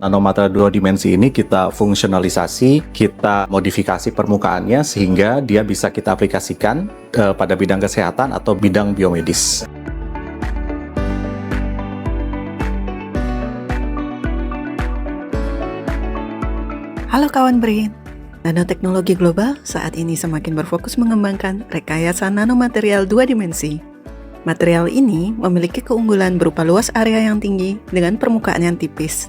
Nanomaterial dua dimensi ini kita fungsionalisasi, kita modifikasi permukaannya sehingga dia bisa kita aplikasikan pada bidang kesehatan atau bidang biomedis. Halo kawan BRIN, nanoteknologi global saat ini semakin berfokus mengembangkan rekayasa nanomaterial dua dimensi. Material ini memiliki keunggulan berupa luas area yang tinggi dengan permukaan yang tipis.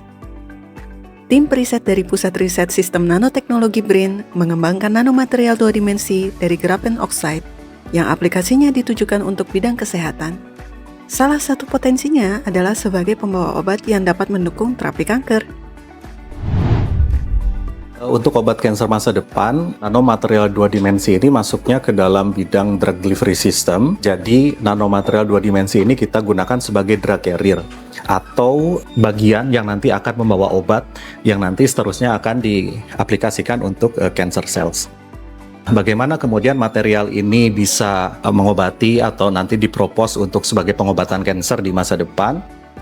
Tim periset dari Pusat Riset Sistem Nanoteknologi BRIN mengembangkan nanomaterial dua dimensi dari graphene oxide yang aplikasinya ditujukan untuk bidang kesehatan. Salah satu potensinya adalah sebagai pembawa obat yang dapat mendukung terapi kanker. Untuk obat kanker masa depan, nanomaterial dua dimensi ini masuknya ke dalam bidang drug delivery system. Jadi, nanomaterial dua dimensi ini kita gunakan sebagai drug carrier atau bagian yang nanti akan membawa obat yang nanti seterusnya akan diaplikasikan untuk cancer cells. Bagaimana kemudian material ini bisa mengobati atau nanti dipropos untuk sebagai pengobatan kanker di masa depan?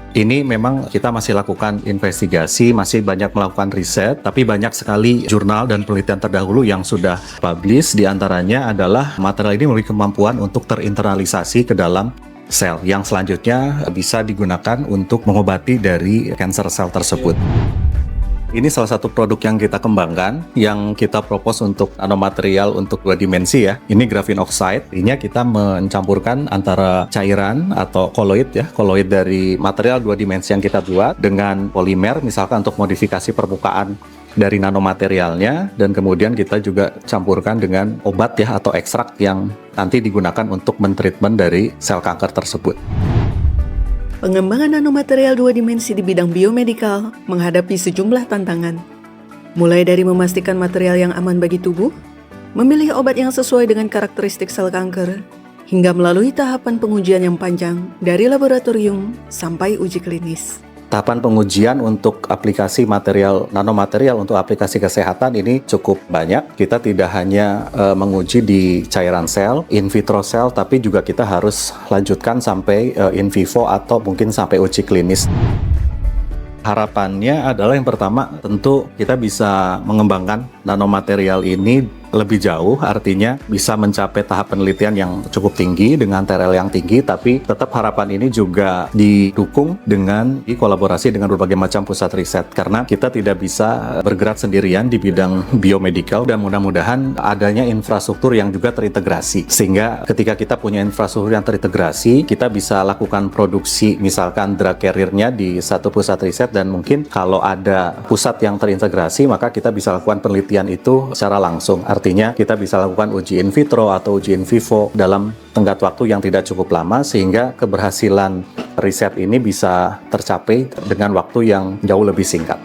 Ini memang kita masih lakukan investigasi, masih banyak melakukan riset, tapi banyak sekali jurnal dan penelitian terdahulu yang sudah publish. Di antaranya adalah material ini memiliki kemampuan untuk terinternalisasi ke dalam sel, yang selanjutnya bisa digunakan untuk mengobati dari kanker sel tersebut. Ini salah satu produk yang kita kembangkan, yang kita propose untuk nanomaterial untuk dua dimensi ya. Ini graphene oxide. Ini kita mencampurkan antara cairan atau koloid ya, koloid dari material dua dimensi yang kita buat dengan polimer, misalkan untuk modifikasi permukaan dari nanomaterialnya, dan kemudian kita juga campurkan dengan obat ya atau ekstrak yang nanti digunakan untuk mentreatment dari sel kanker tersebut. Pengembangan nanomaterial dua dimensi di bidang biomedikal menghadapi sejumlah tantangan, mulai dari memastikan material yang aman bagi tubuh, memilih obat yang sesuai dengan karakteristik sel kanker, hingga melalui tahapan pengujian yang panjang dari laboratorium sampai uji klinis. Tahapan pengujian untuk aplikasi nanomaterial untuk aplikasi kesehatan ini cukup banyak. Kita tidak hanya menguji di cairan sel, in vitro sel, tapi juga kita harus lanjutkan sampai in vivo atau mungkin sampai uji klinis. Harapannya adalah yang pertama tentu kita bisa mengembangkan nanomaterial ini lebih jauh, artinya bisa mencapai tahap penelitian yang cukup tinggi dengan TRL yang tinggi, tapi tetap harapan ini juga didukung dengan kolaborasi dengan berbagai macam pusat riset, karena kita tidak bisa bergerak sendirian di bidang biomedical, dan mudah-mudahan adanya infrastruktur yang juga terintegrasi, sehingga ketika kita punya infrastruktur yang terintegrasi, kita bisa lakukan produksi misalkan drug carrier-nya di satu pusat riset, dan mungkin kalau ada pusat yang terintegrasi, maka kita bisa lakukan penelitian itu secara langsung. Artinya kita bisa lakukan uji in vitro atau uji in vivo dalam tenggat waktu yang tidak cukup lama, sehingga keberhasilan riset ini bisa tercapai dengan waktu yang jauh lebih singkat.